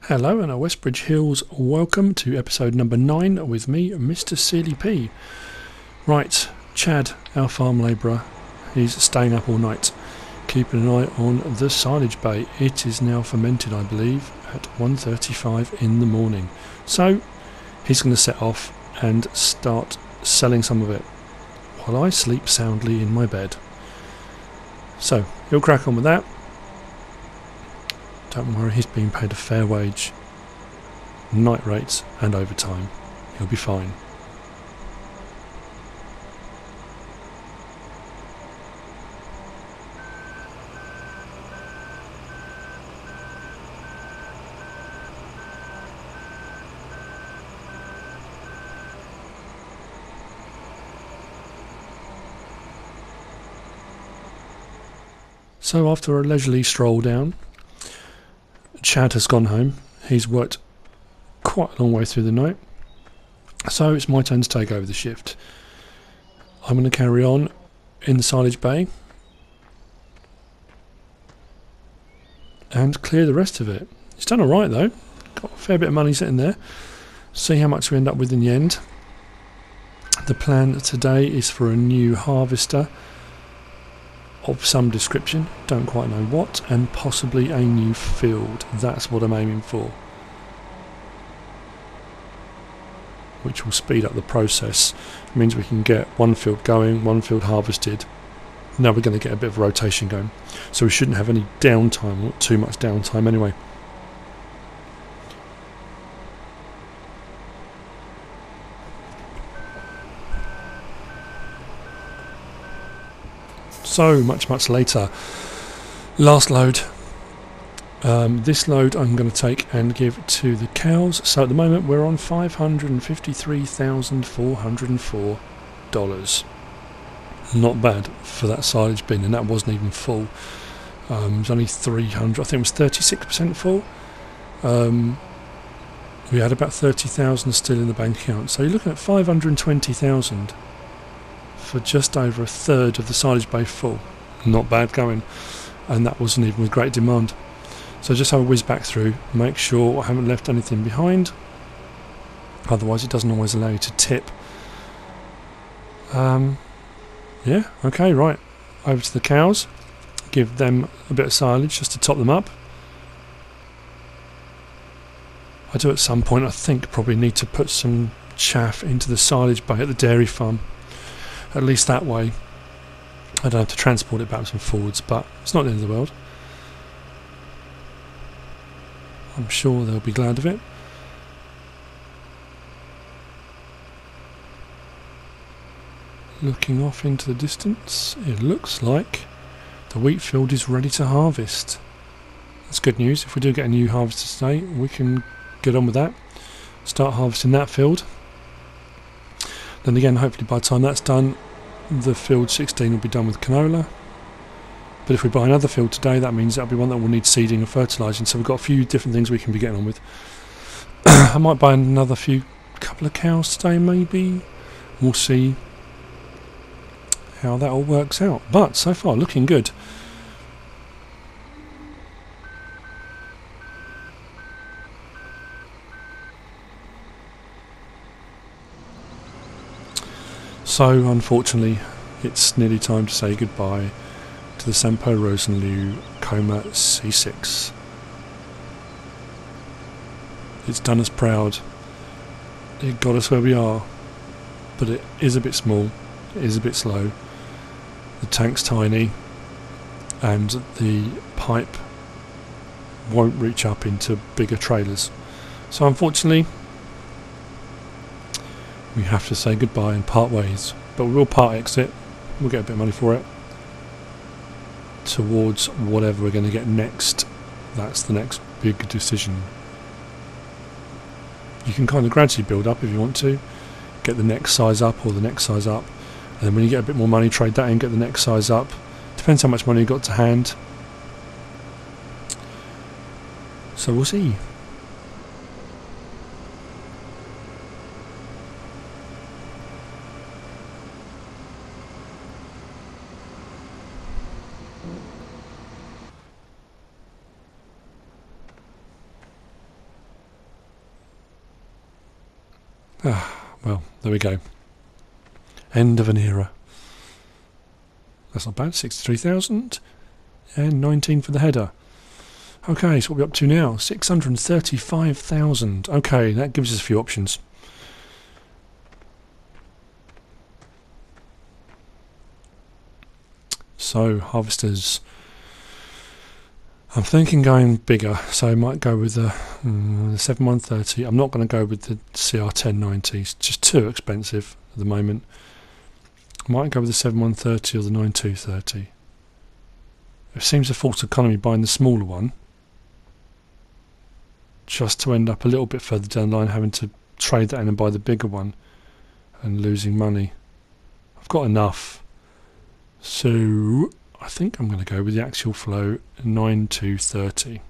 Hello and a Westbridge Hills welcome to episode number 9 with me, Mr. Sealy P. Right, Chad, our farm labourer, he's staying up all night, keeping an eye on the silage bay. It is now fermented, I believe, at 1:35 in the morning. So, he's going to set off and start selling some of it, while I sleep soundly in my bed. So, he'll crack on with that. Don't worry, he's being paid a fair wage, night rates and overtime. He'll be fine. So after a leisurely stroll down, Chad has gone home. He's worked quite a long way through the night, so it's my turn to take over the shift. I'm going to carry on in the silage bay and clear the rest of it. It's done alright though, got a fair bit of money sitting there. See how much we end up with in the end. The plan today is for a new harvester of some description, don't quite know what, and possibly a new field. That's what I'm aiming for, which will speed up the process. It means we can get one field going, one field harvested. Now we're going to get a bit of rotation going, so we shouldn't have any downtime, not too much downtime anyway. So much later. Last load. This load I'm going to take and give to the cows. So at the moment we're on $553,404. Not bad for that silage bin, and that wasn't even full. It was only 300. I think it was 36% full. We had about 30,000 still in the bank account. So you're looking at 520,000. For just over a third of the silage bay full. Not bad going, and that wasn't even with great demand. So just have a whiz back through, make sure I haven't left anything behind, otherwise it doesn't always allow you to tip. Yeah, okay, right, over to the cows, give them a bit of silage just to top them up. I do at some point, I think, probably need to put some chaff into the silage bay at the dairy farm. At least that way I don't have to transport it backwards and forwards, but it's not the end of the world. I'm sure they'll be glad of it. Looking off into the distance, it looks like the wheat field is ready to harvest. That's good news. If we do get a new harvester today, we can get on with that, start harvesting that field. Then again, hopefully by the time that's done, the field 16 will be done with canola. But if we buy another field today, that means that'll be one that will need seeding and fertilising. So we've got a few different things we can be getting on with. I might buy another couple of cows today, maybe. We'll see how that all works out. But so far, looking good. So, unfortunately, it's nearly time to say goodbye to the Sempo Rosenliu Coma C6. It's done us proud. It got us where we are, but it is a bit small, it is a bit slow. The tank's tiny, and the pipe won't reach up into bigger trailers. So, unfortunately, we have to say goodbye and part ways, but we will part exit. We'll get a bit of money for it towards whatever we're going to get next. That's the next big decision. You can kind of gradually build up if you want to, get the next size up or the next size up, and then when you get a bit more money, trade that in, get the next size up. Depends how much money you've got to hand. So we'll see. Well, there we go. End of an era. That's not bad. 63,000 and 19 for the header. Okay, so what are we up to now? 635,000. Okay, that gives us a few options. So, harvesters. I'm thinking going bigger, so I might go with the 7130. I'm not going to go with the CR1090. It's just too expensive at the moment. I might go with the 7130 or the 9230. It seems a false economy buying the smaller one, just to end up a little bit further down the line having to trade that in and buy the bigger one and losing money. I've got enough, so I think I'm going to go with the axial flow 9230.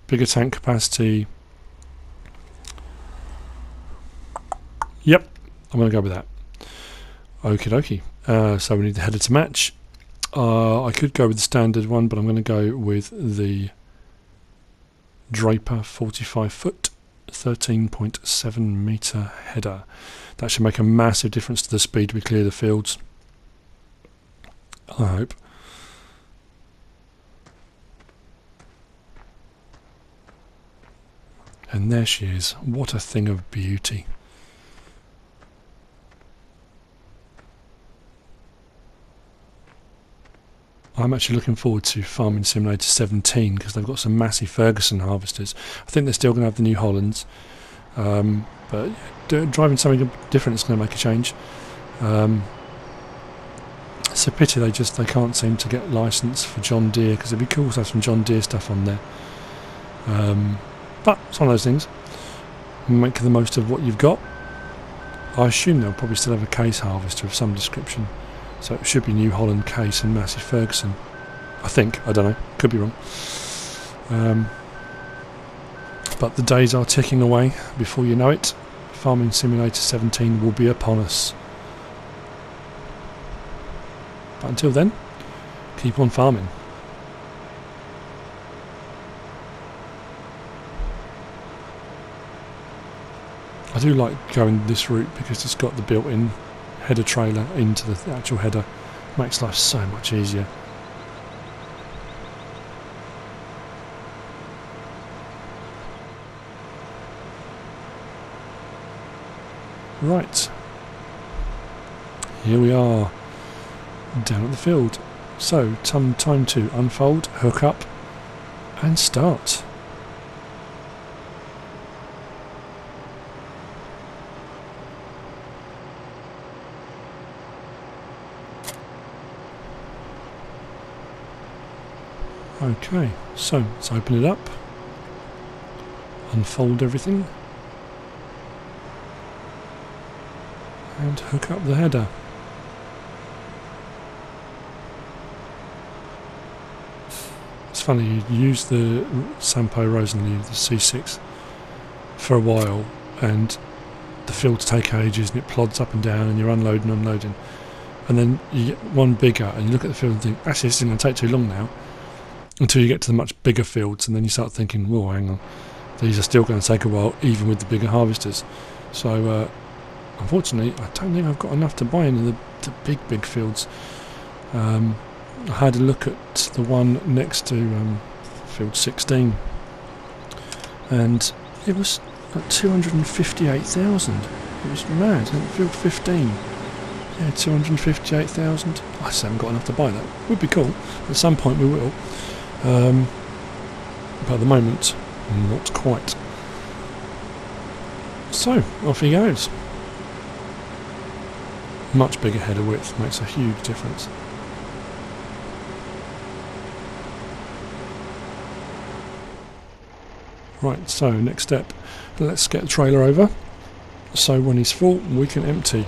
Bigger tank capacity. Yep, I'm going to go with that. Okie dokie. So we need the header to match. I could go with the standard one, but I'm going to go with the Draper 45 foot 13.7 metre header. That should make a massive difference to the speed we clear the fields, I hope. And there she is. What a thing of beauty. I'm actually looking forward to Farming Simulator 17 because they've got some massive Ferguson harvesters. I think they're still going to have the New Hollands, but driving something different is going to make a change. It's a pity they can't seem to get licensed for John Deere, because it'd be cool to have some John Deere stuff on there. But it's one of those things. Make the most of what you've got. I assume they'll probably still have a case harvester of some description. So it should be New Holland case and Massey Ferguson. I think. I don't know. Could be wrong. But the days are ticking away. Before you know it, Farming Simulator 17 will be upon us. But until then, keep on farming. I do like going this route because it's got the built-in header trailer into the actual header. Makes life so much easier. Right, here we are down at the field. So time to unfold, hook up and start. Okay, so let's open it up, unfold everything, and hook up the header. It's funny, you use the Sampo Rosenlew, the C6, for a while, and the fields take ages and it plods up and down and you're unloading, and then you get one bigger and you look at the field and think, actually this isn't going to take too long now. Until you get to the much bigger fields, and then you start thinking, whoa, hang on, these are still going to take a while, even with the bigger harvesters. So, unfortunately, I don't think I've got enough to buy into the big fields. I had a look at the one next to field 16, and it was at 258,000. It was mad. And field 15, yeah, 258,000. I just haven't got enough to buy that. Would be cool. At some point we will. But at the moment, not quite. So, off he goes. Much bigger header width makes a huge difference. Right, so next step, let's get the trailer over, so when he's full we can empty.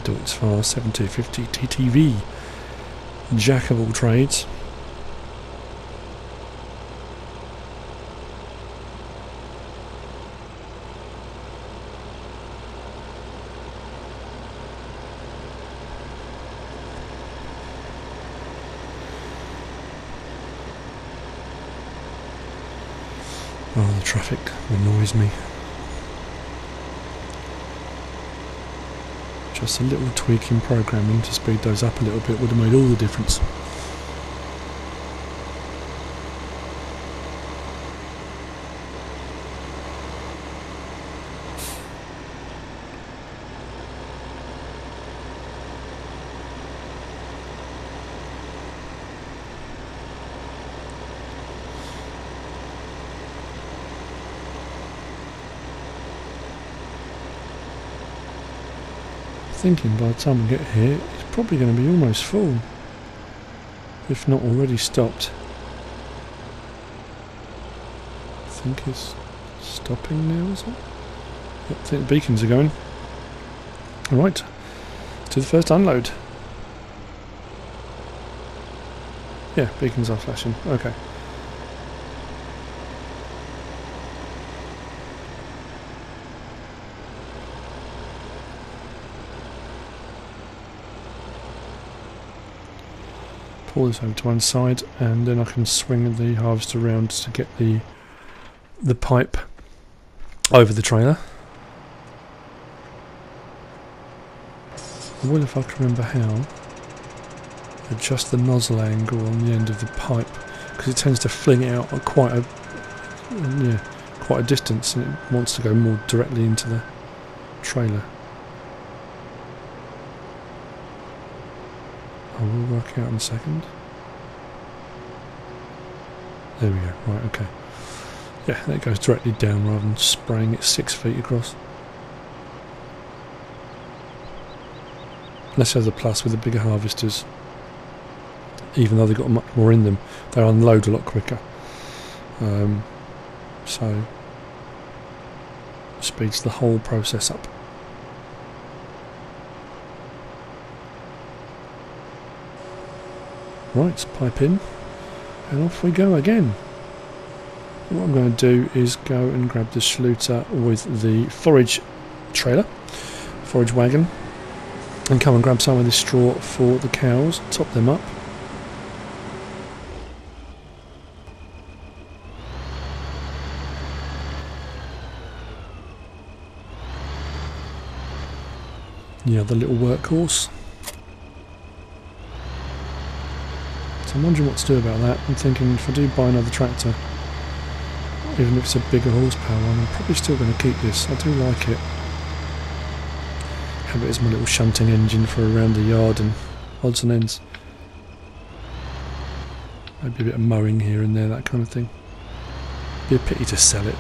Do its fast 7250 TTV. jack of all trades. Oh, the traffic annoys me. Just a little tweak in programming to speed those up a little bit would have made all the difference. Thinking by the time we get here it's probably going to be almost full, if not already stopped. I think it's stopping now, is it? Yep, I think the beacons are going. Alright, to the first unload. Yeah, beacons are flashing, okay. Pull this over to one side and then I can swing the harvester around to get the pipe over the trailer. I will, if I can remember how, adjust the nozzle angle on the end of the pipe because it tends to fling it out at quite a distance and it wants to go more directly into the trailer. I will work out in a second. There we go, right, okay. Yeah, that goes directly down rather than spraying it 6 feet across. Let's have the plus with the bigger harvesters. Even though they've got much more in them, they unload a lot quicker. So, speeds the whole process up. Right, pipe in, and off we go again. What I'm going to do is go and grab the schluter with the forage trailer, forage wagon, and come and grab some of this straw for the cows, top them up. Yeah, the little workhorse. So I'm wondering what to do about that. I'm thinking if I do buy another tractor, even if it's a bigger horsepower one, I'm probably still going to keep this. I do like it. Have it as my little shunting engine for around the yard and odds and ends. Maybe a bit of mowing here and there, that kind of thing. Be a pity to sell it.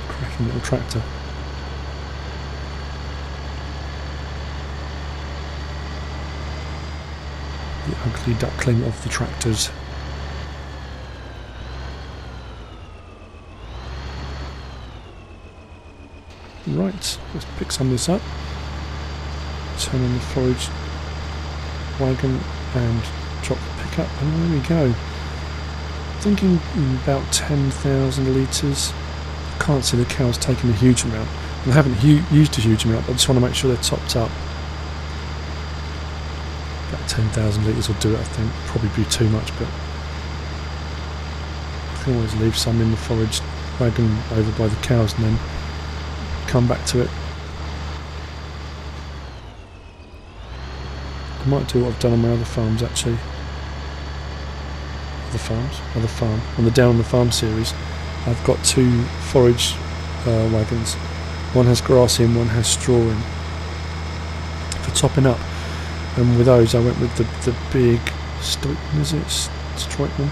Cracking little tractor. The ugly duckling of the tractors. Right, let's pick some of this up. Turn on the forage wagon and drop the pickup, and there we go. Thinking about 10,000 litres. Can't see the cows taking a huge amount. And I haven't used a huge amount, but I just want to make sure they're topped up. About 10,000 litres will do it, I think. Probably be too much, but I can always leave some in the forage wagon over by the cows and then come back to it. I might do what I've done on my other farms actually. Other farm. On the Down on the Farm series, I've got 2 forage wagons. One has grass in, one has straw in. For topping up. And with those I went with the big Stoikman,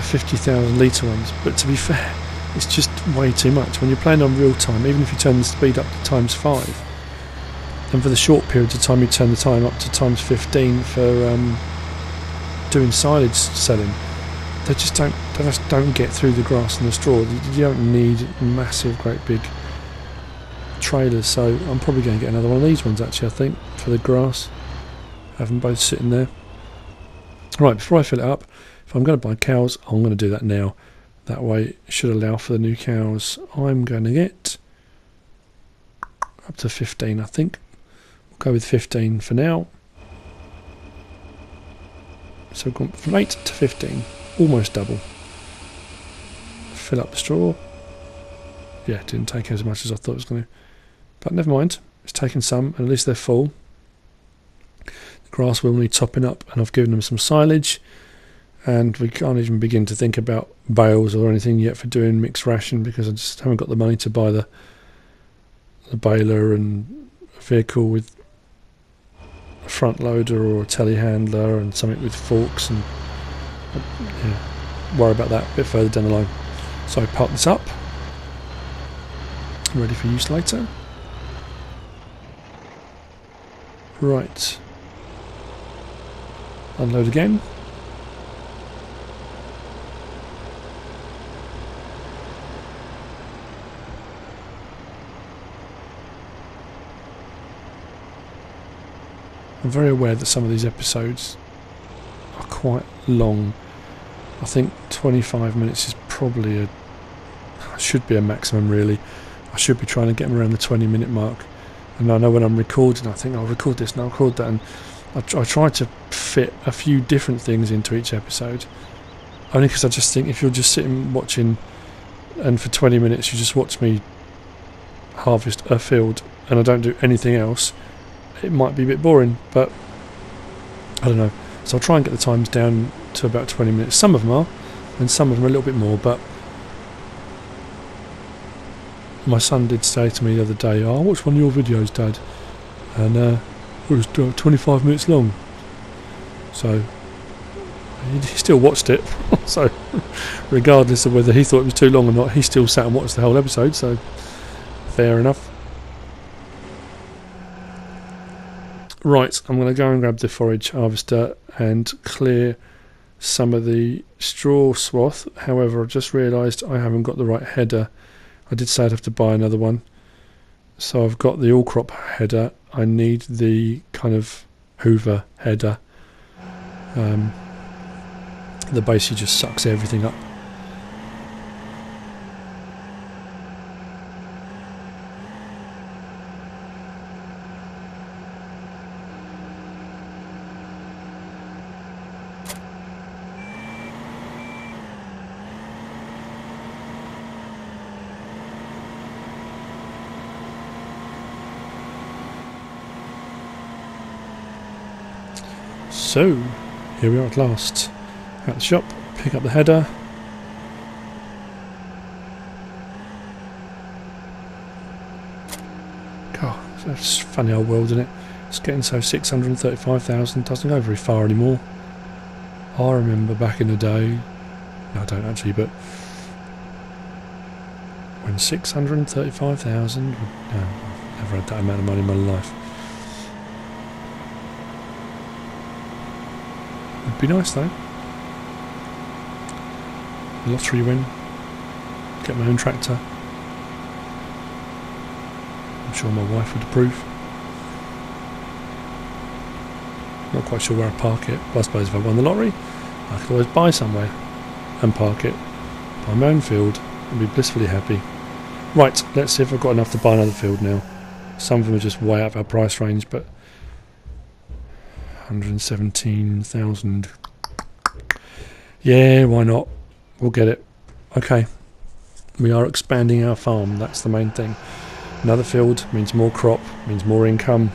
50,000 litre ones. But to be fair, it's just way too much. When you're playing on real time, even if you turn the speed up to times 5, and for the short periods of time you turn the time up to times 15 for doing silage selling, they just don't get through the grass and the straw. You don't need massive, great big trailers. So I'm probably going to get another one of these ones actually, I think, for the grass. Have them both sitting there. Right, before I fill it up, if I'm going to buy cows, I'm going to do that now. That way it should allow for the new cows. I'm going to get up to 15, I think. We'll go with 15 for now. So we've gone from 8 to 15, almost double. Fill up the straw. Yeah, it didn't take as much as I thought it was going to. But never mind, it's taken some, and at least they're full. The grass will need topping up, and I've given them some silage. And we can't even begin to think about bales or anything yet for doing mixed ration, because I just haven't got the money to buy the baler and a vehicle with a front loader or a telehandler and something with forks, and yeah, worry about that a bit further down the line. So I park this up, ready for use later. Right, unload again. I'm very aware that some of these episodes are quite long. I think 25 minutes is probably should be a maximum really. I should be trying to get them around the 20-minute mark. And I know when I'm recording, I think I'll record this and I'll record that, and I try to fit a few different things into each episode. Only because I just think if you're just sitting watching, and for 20 minutes you just watch me harvest a field and I don't do anything else, it might be a bit boring, but I don't know. So I'll try and get the times down to about 20 minutes. Some of them are, and some of them are a little bit more, but my son did say to me the other day, "Oh, I watched one of your videos, Dad, and it was 25 minutes long." So he still watched it. So regardless of whether he thought it was too long or not, he still sat and watched the whole episode, so fair enough. Right, I'm going to go and grab the forage harvester and clear some of the straw swath. However, I've just realised I haven't got the right header. I did say I'd have to buy another one. So I've got the all crop header. I need the kind of Hoover header. The basically just sucks everything up. So, here we are at last. At the shop, pick up the header. God, that's a funny old world, isn't it? It's getting so 635,000 doesn't go very far anymore. I remember back in the day, no, I don't actually, but when 635,000, no, I've never had that amount of money in my life. Would be nice though. Lottery win. Get my own tractor. I'm sure my wife would approve. Not quite sure where I park it, but I suppose if I won the lottery, I could always buy somewhere and park it. Buy my own field and be blissfully happy. Right, let's see if I've got enough to buy another field now. Some of them are just way out of our price range, but 117,000. Yeah, why not? We'll get it. Okay. We are expanding our farm. That's the main thing. Another field means more crop, means more income.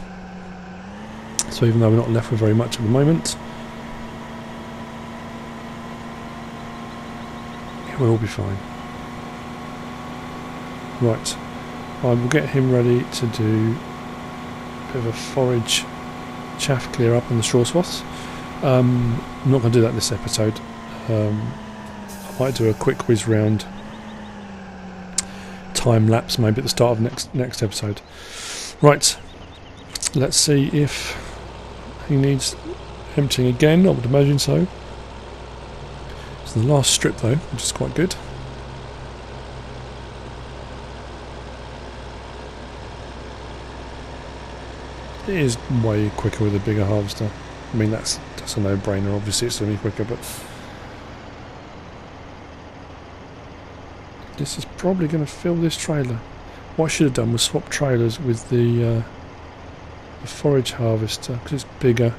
So even though we're not left with very much at the moment, it will all be fine. Right. I will get him ready to do a bit of a forage chaff clear up on the straw swaths. I'm not going to do that this episode. I might do a quick whiz round time lapse maybe at the start of next episode. Right, let's see if he needs emptying again. I would imagine so. It's the last strip though, which is quite good. It is way quicker with a bigger harvester. I mean, that's a no-brainer. Obviously, it's only quicker, but this is probably going to fill this trailer. What I should have done was swap trailers with the forage harvester, because it's bigger,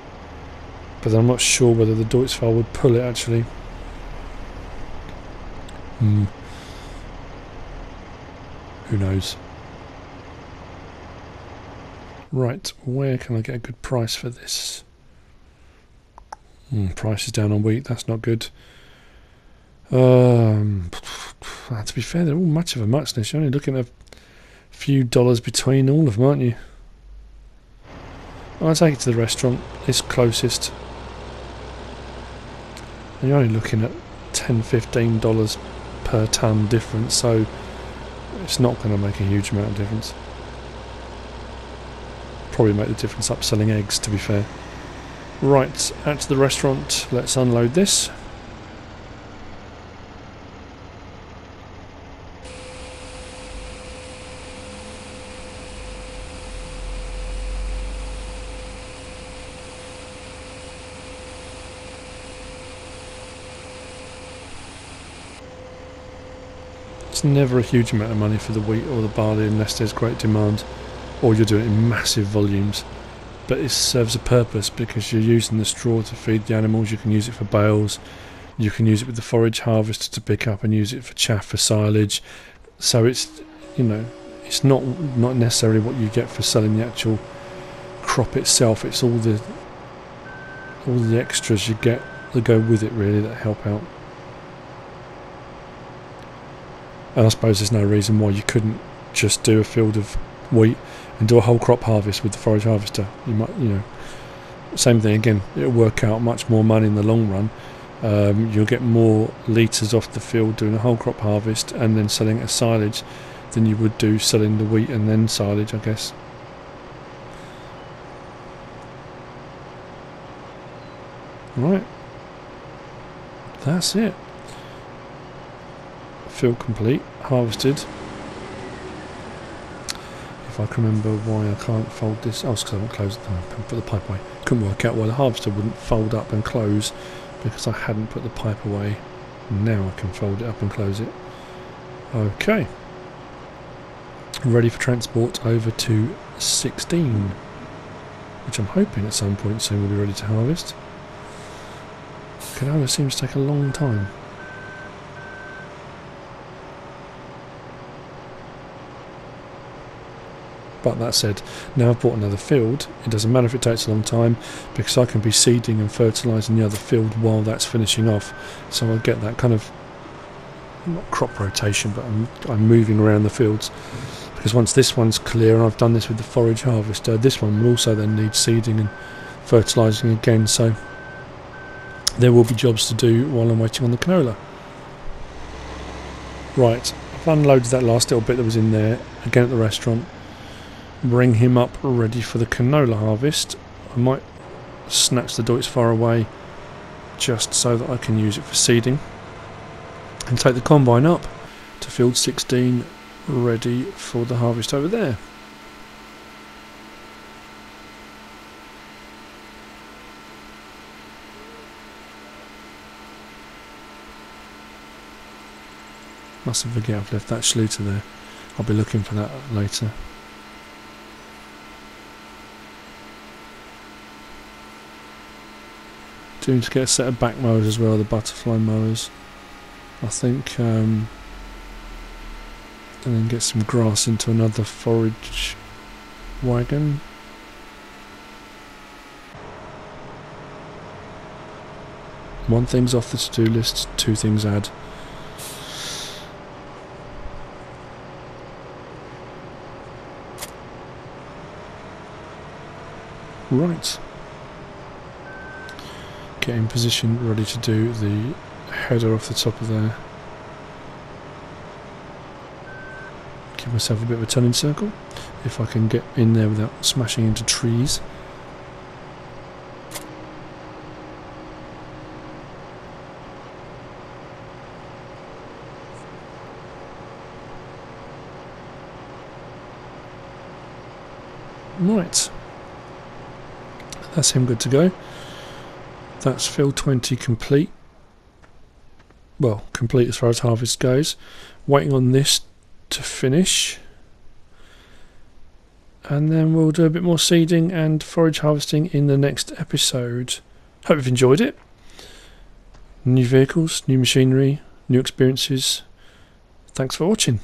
but I'm not sure whether the Deutz-Fahr would pull it actually. Who knows? Right, where can I get a good price for this? Price is down on wheat, that's not good. To be fair, they're all much of a muchness. You're only looking at a few dollars between all of them, aren't you? I'll take it to the restaurant, it's closest. And you're only looking at $10–15 per tonne difference, so it's not going to make a huge amount of difference. Probably make the difference upselling eggs, to be fair. Right, out to the restaurant, let's unload this. It's never a huge amount of money for the wheat or the barley unless there's great demand, or you're doing it in massive volumes. But it serves a purpose because you're using the straw to feed the animals. You can use it for bales, you can use it with the forage harvester to pick up and use it for chaff, for silage. So it's, you know, it's not necessarily what you get for selling the actual crop itself. It's all the extras you get that go with it, really, that help out. And I suppose there's no reason why you couldn't just do a field of wheat and do a whole crop harvest with the forage harvester. You might, you know, same thing again. It'll work out much more money in the long run. You'll get more litres off the field doing a whole crop harvest and then selling it as silage than you would do selling the wheat and then silage, I guess. Right, that's it. Field complete, harvested. If I can remember why I can't fold this, oh, it's because I haven't closed put the pipe away. Couldn't work out why the harvester wouldn't fold up and close because I hadn't put the pipe away. Now I can fold it up and close it. Okay, ready for transport over to 16, which I'm hoping at some point soon will be ready to harvest. Canola seems to take a long time. But that said, now I've bought another field, it doesn't matter if it takes a long time because I can be seeding and fertilising the other field while that's finishing off. So I'll get that kind of, not crop rotation, but I'm moving around the fields. Because once this one's clear, and I've done this with the forage harvester, this one will also then need seeding and fertilising again. So there will be jobs to do while I'm waiting on the canola. Right, I've unloaded that last little bit that was in there, again at the restaurant. Bring him up ready for the canola harvest. I might snatch the Deutz-Fahr away just so that I can use it for seeding. And take the combine up to field 16 ready for the harvest over there. Mustn't forget I've left that Schluter there. I'll be looking for that later. Do need to get a set of back mowers as well, the butterfly mowers, I think, and then get some grass into another forage wagon. One thing's off the to-do list, two things add. Right. Get in position, ready to do the header off the top of there. Give myself a bit of a turning circle, if I can get in there without smashing into trees. Right. That's him good to go. That's field 20 complete. Well, complete as far as harvest goes. Waiting on this to finish. And then we'll do a bit more seeding and forage harvesting in the next episode. Hope you've enjoyed it. New vehicles, new machinery, new experiences. Thanks for watching.